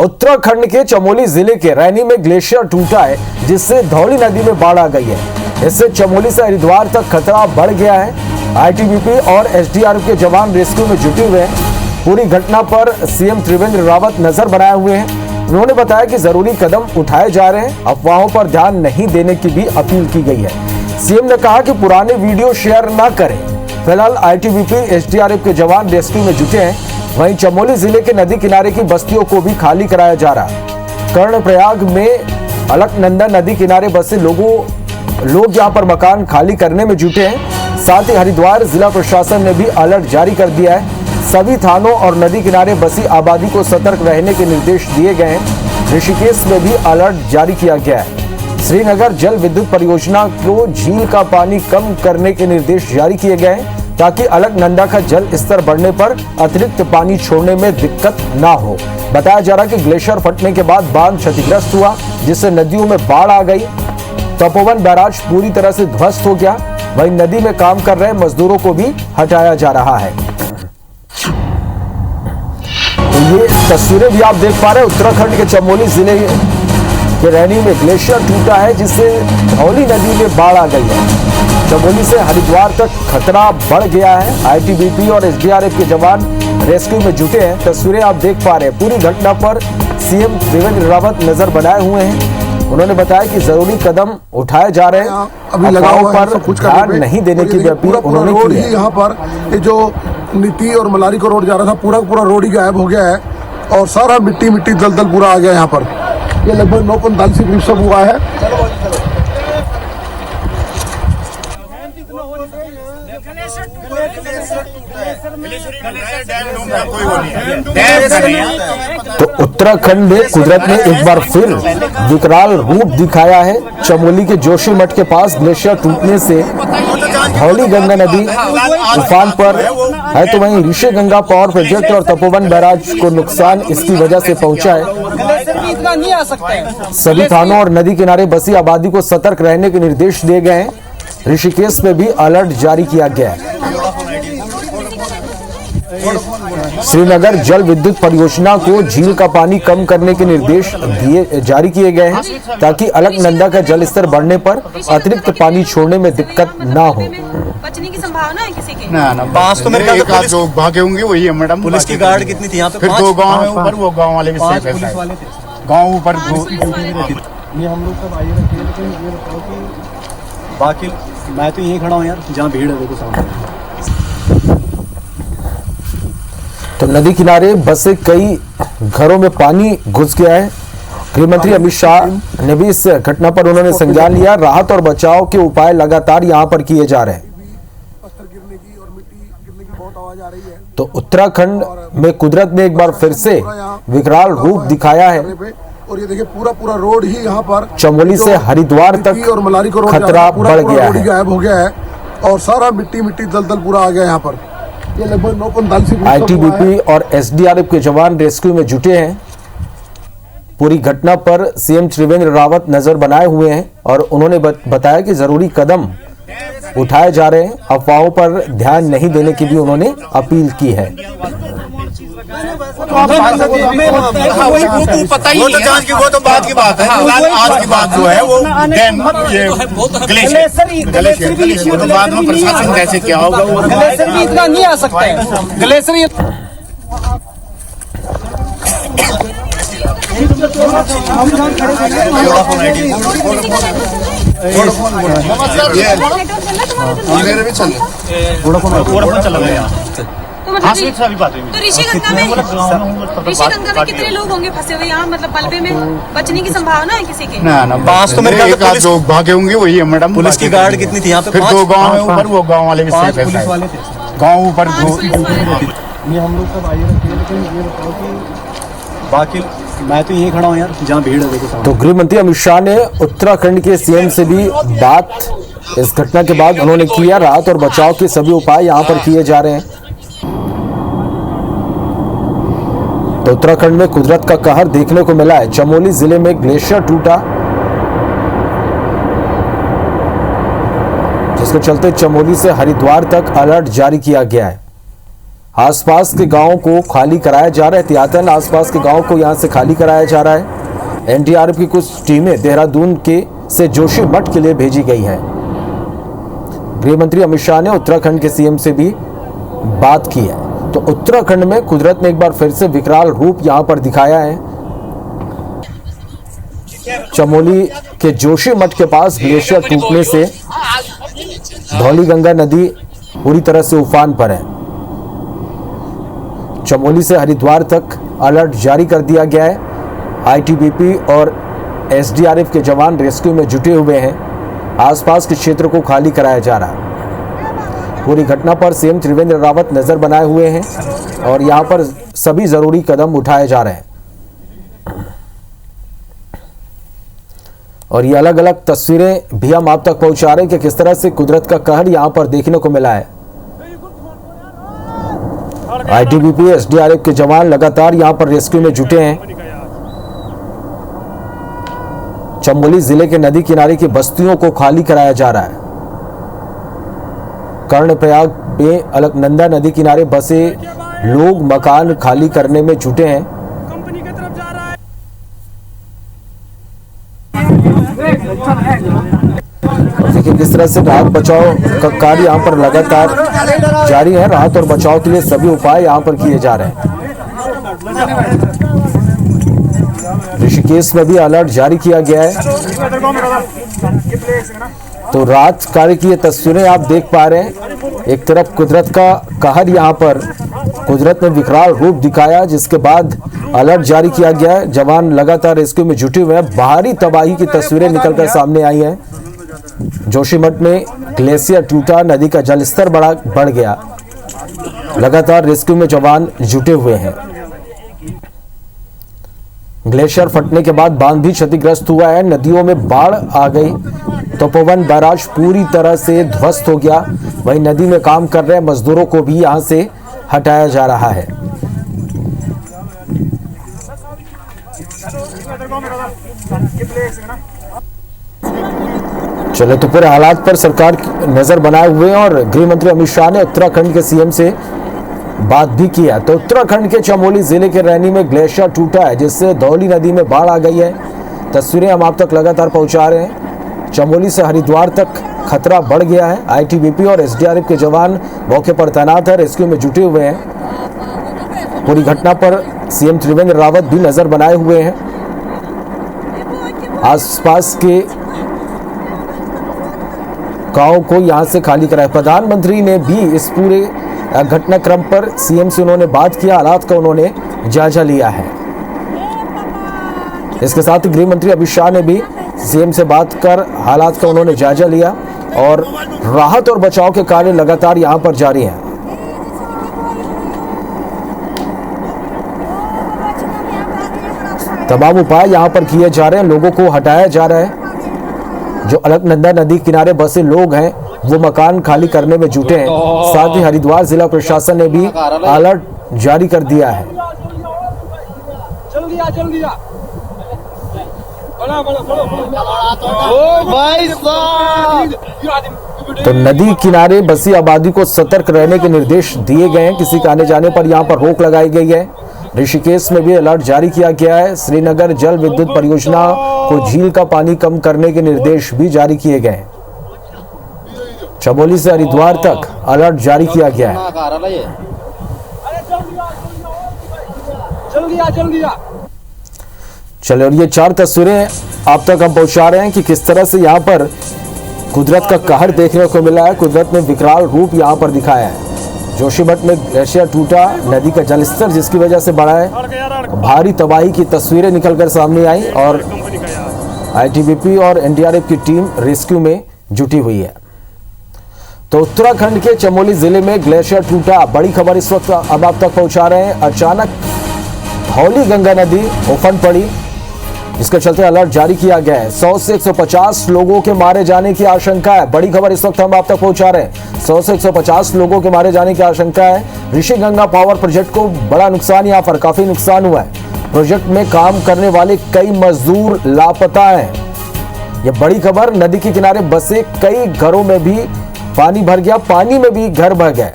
उत्तराखंड के चमोली जिले के रैनी में ग्लेशियर टूटा है, जिससे धौली नदी में बाढ़ आ गई है। इससे चमोली से हरिद्वार तक खतरा बढ़ गया है। आईटीबीपी और एसडीआरएफ के जवान रेस्क्यू में जुटे हुए हैं। पूरी घटना पर सीएम त्रिवेंद्र रावत नजर बनाए हुए हैं। उन्होंने बताया कि जरूरी कदम उठाए जा रहे हैं, अफवाहों पर ध्यान नहीं देने की भी अपील की गई है। सीएम ने कहा कि पुराने वीडियो शेयर न करें। फिलहाल आईटीबीपी एसडीआरएफ के जवान रेस्क्यू में जुटे हैं। वहीं चमोली जिले के नदी किनारे की बस्तियों को भी खाली कराया जा रहा है। कर्णप्रयाग में अलकनंदा नदी किनारे बसे लोग यहां पर मकान खाली करने में जुटे हैं। साथ ही हरिद्वार जिला प्रशासन ने भी अलर्ट जारी कर दिया है। सभी थानों और नदी किनारे बसी आबादी को सतर्क रहने के निर्देश दिए गए हैं। ऋषिकेश में भी अलर्ट जारी किया गया है। श्रीनगर जल विद्युत परियोजना को झील का पानी कम करने के निर्देश जारी किए गए हैं, ताकि अलकनंदा का जल स्तर बढ़ने पर अतिरिक्त पानी छोड़ने में दिक्कत ना हो। बताया जा रहा है कि ग्लेशियर फटने के बाद बांध क्षतिग्रस्त हुआ, जिससे नदियों में बाढ़ आ गई। तपोवन बैराज पूरी तरह से ध्वस्त हो गया। वहीं नदी में काम कर रहे मजदूरों को भी हटाया जा रहा है। तो ये तस्वीरें भी आप देख पा रहे हैं उत्तराखंड के चमोली जिले के रैनी में ग्लेशियर टूटा है, जिससे धौली नदी में बाढ़ आ गई है। चमोली से हरिद्वार तक खतरा बढ़ गया है। आईटीबीपी और एसडीआरएफ के जवान रेस्क्यू में जुटे हैं। तस्वीरें आप देख पा रहे हैं। पूरी घटना पर सीएम त्रिवेंद्र रावत नजर बनाए हुए हैं। उन्होंने बताया कि जरूरी कदम उठाए जा रहे हैं, अभी लगाओ पर ध्यान नहीं देने की भी अपील उन्होंने की है। यहाँ पर ये जो नीति और मलारी को रोड जा रहा था, पूरा रोड ही गायब हो गया है और सारा मिट्टी दलदल पूरा आ गया यहाँ पर। ये लगभग 9:45 फीट सब हुआ है। तो उत्तराखंड में कुदरत ने एक बार फिर विकराल रूप दिखाया है। चमोली के जोशीमठ के पास ग्लेशियर टूटने से धौली गंगा नदी उफान पर है, तो वहीं ऋषि गंगा पावर प्रोजेक्ट और तपोवन बैराज को नुकसान इसकी वजह से पहुंचा है। सभी थानों और नदी किनारे बसी आबादी को सतर्क रहने के निर्देश दिए गए हैं। ऋषिकेश में भी अलर्ट जारी किया गया है। श्रीनगर जल विद्युत परियोजना को झील का पानी कम करने के निर्देश जारी किए गए हैं, ताकि अलकनंदा का जल स्तर बढ़ने पर अतिरिक्त पानी छोड़ने में दिक्कत ना हो। बचने की संभावना है किसी की? ना पास तो मेरे ख्याल से भागे होंगे वही है मैडम। पुलिस की गार्ड कितनी थी यहाँ पे? फिर 2 गांव है ऊपर, वो गांव वाले भी सेफ है। पुलिस वाले थे गांव ऊपर ये हम लोग सब आइए रखिए। लेकिन ये बताओ कि बाकी मैं तो यहीं खड़ा हूँ यार, जहाँ भीड़ है देखो सामने। तो नदी किनारे बसे कई घरों में पानी घुस गया है। गृह मंत्री अमित शाह ने भी इस घटना पर उन्होंने संज्ञान लिया। राहत और बचाव के उपाय लगातार यहां पर किए जा रहे हैं। तो उत्तराखंड में कुदरत ने एक बार फिर से विकराल रूप दिखाया है। और ये देखिए पूरा रोड ही यहाँ पर चमोली से हरिद्वार तक और मलारी को खतरा बढ़ गया है। गायब हो गया है और सारा मिट्टी दलदल पूरा आ गया यहाँ पर। ये लगभग 9:45 फीट आईटीबीपी और एसडीआरएफ के जवान रेस्क्यू में जुटे हैं। पूरी घटना पर सीएम त्रिवेंद्र रावत नजर बनाए हुए हैं और उन्होंने बताया कि जरूरी कदम उठाए जा रहे हैं, अफवाहों पर ध्यान नहीं देने की भी उन्होंने अपील की है। पता ही जांच की वो तो बात की बात है। आज की बात जो है वो ग्लेशियर तो बाद में प्रशासन कैसे क्या होगा, वो ग्लेशियर भी इतना नहीं आ सकता है। ग्लेशियर मेरे भी चल तो ऋषि गंगा में कितने लोग होंगे फंसे हुए यहाँ, मतलब मलबे में? बचने की संभावना है किसी की? ना पास तो मेरे ख्याल से भागे होंगे वही है मैडम। पुलिस की गार्ड कितनी थी यहाँ पे? फिर 2 गांव है ऊपर, वो गांव वाले भी सेफ है। पुलिस वाले थे गांव ऊपर ये हम लोग सब आइए रखिए। लेकिन ये बताओ कि बाकी मैं तो यहीं खड़ा हूँ यार, जहाँ भीड़ है देखो सामने। तो गृह मंत्री अमित शाह ने उत्तराखंड के सीएम से भी बात इस घटना के बाद उन्होंने किया। राहत और बचाव के सभी उपाय यहां पर किए जा रहे हैं। तो उत्तराखंड में कुदरत का कहर देखने को मिला है। चमोली जिले में ग्लेशियर टूटा, जिसके चलते चमोली से हरिद्वार तक अलर्ट जारी किया गया है। आसपास के गांवों को खाली कराया जा रहा है। एहतियातन आसपास के गांव को यहां से खाली कराया जा रहा है। एनडीआरएफ की कुछ टीमें देहरादून से जोशीमठ के लिए भेजी गई हैं। गृह मंत्री अमित शाह ने उत्तराखंड के सीएम से भी बात की है। तो उत्तराखंड में कुदरत ने एक बार फिर से विकराल रूप यहां पर दिखाया है। चमोली के जोशीमठ के पास ग्लेशियर टूटने से धौलीगंगा नदी पूरी तरह से उफान पर है। चमोली से हरिद्वार तक अलर्ट जारी कर दिया गया है। आईटीबीपी और एसडीआरएफ के जवान रेस्क्यू में जुटे हुए हैं। आसपास के क्षेत्र को खाली कराया जा रहा है। पूरी घटना पर सीएम त्रिवेंद्र रावत नजर बनाए हुए हैं और यहां पर सभी जरूरी कदम उठाए जा रहे हैं। और ये अलग अलग तस्वीरें भी हम आप तक पहुंचा रहे हैं कि किस तरह से कुदरत का कहर यहां पर देखने को मिला है। आईटीबीपी एसडीआरएफ के जवान लगातार यहां पर रेस्क्यू में जुटे हैं। चमोली जिले के नदी किनारे की बस्तियों को खाली कराया जा रहा है। कर्णप्रयाग में अलकनंदा नदी किनारे बसे लोग मकान खाली करने में जुटे हैं। देखिए किस तरह से राहत बचाव का कार्य यहाँ पर लगातार जारी है। राहत और बचाव के लिए सभी उपाय यहाँ पर किए जा रहे हैं। ऋषिकेश में भी अलर्ट जारी किया गया है। तो रात कार्य की ये तस्वीरें आप देख पा रहे हैं। एक तरफ कुदरत का कहर, यहाँ पर कुदरत ने विकराल रूप दिखाया, जिसके बाद अलर्ट जारी किया गया है। जवान लगातार रेस्क्यू में जुटे हुए हैं। भारी तबाही की तस्वीरें निकलकर सामने आई हैं। जोशीमठ में ग्लेशियर टूटा, नदी का जलस्तर बढ़ गया। लगातार रेस्क्यू में जवान जुटे हुए हैं। ग्लेशियर फटने के बाद बांध भी क्षतिग्रस्त हुआ है। नदियों में बाढ़ आ गई। तपोवन बैराज पूरी तरह से ध्वस्त हो गया। वहीं नदी में काम कर रहे मजदूरों को भी यहां से हटाया जा रहा है। चले तो पूरे हालात पर सरकार नजर बनाए हुए हैं और गृह मंत्री अमित शाह ने उत्तराखंड के सीएम से बात भी किया। तो उत्तराखंड के चमोली जिले के रैनी में ग्लेशियर टूटा है, जिससे धौली नदी में बाढ़ आ गई है। तस्वीरें हम आप तक लगातार पहुंचा रहे हैं। चमोली से हरिद्वार तक खतरा बढ़ गया है। आईटीबीपी और एसडीआरएफ के जवान मौके पर तैनात है, रेस्क्यू में जुटे हुए हैं। पूरी घटना पर सीएम त्रिवेंद्र रावत भी नजर बनाए हुए हैं। आसपास के गांव को यहां से खाली कराया। प्रधानमंत्री ने भी इस पूरे घटनाक्रम पर सीएम से उन्होंने बात किया, हालात का उन्होंने जायजा लिया है। इसके साथ गृह मंत्री अमित शाह ने भी सीएम से बात कर हालात का उन्होंने जायजा लिया और राहत और बचाव के कार्य लगातार यहां पर जारी हैं। तमाम उपाय यहां पर किए जा रहे हैं। लोगों को हटाया जा रहा है। जो अलकनंदा नदी किनारे बसे लोग हैं वो मकान खाली करने में जुटे हैं। साथ ही हरिद्वार जिला प्रशासन ने भी अलर्ट जारी कर दिया है। तो नदी किनारे बसी आबादी को सतर्क रहने के निर्देश दिए गए हैं। किसी के आने जाने पर यहां पर रोक लगाई गई है। ऋषिकेश में भी अलर्ट जारी किया गया है। श्रीनगर जल विद्युत परियोजना को झील का पानी कम करने के निर्देश भी जारी किए गए हैं। चमोली से हरिद्वार तक अलर्ट जारी किया गया है। चलिए, और ये 4 तस्वीरें आप तक हम पहुंचा रहे हैं कि किस तरह से यहाँ पर कुदरत का कहर देखने को मिला है। कुदरत ने विकराल रूप यहाँ पर दिखाया है। जोशीमठ में ग्लेशियर टूटा, नदी का जलस्तर जिसकी वजह से बढ़ा है। भारी तबाही की तस्वीरें निकलकर सामने आई और आईटीबीपी और एनडीआरएफ की टीम रेस्क्यू में जुटी हुई है। तो उत्तराखंड के चमोली जिले में ग्लेशियर टूटा, बड़ी खबर इस वक्त अब आप तक पहुंचा रहे हैं। अचानक धौलीगंगा नदी उफान पड़ी, इसके चलते अलर्ट जारी किया गया है। 100 से 150 लोगों के मारे जाने की आशंका है। बड़ी खबर इस वक्त हम आप तक पहुंचा रहे हैं। 100 से 150 लोगों के मारे जाने की आशंका है। ऋषिगंगा पावर प्रोजेक्ट को बड़ा नुकसान, यहाँ पर काफी नुकसान हुआ है। प्रोजेक्ट में काम करने वाले कई मजदूर लापता हैं। यह बड़ी खबर, नदी के किनारे बसे कई घरों में भी पानी भर गया, पानी में भी घर बह गए।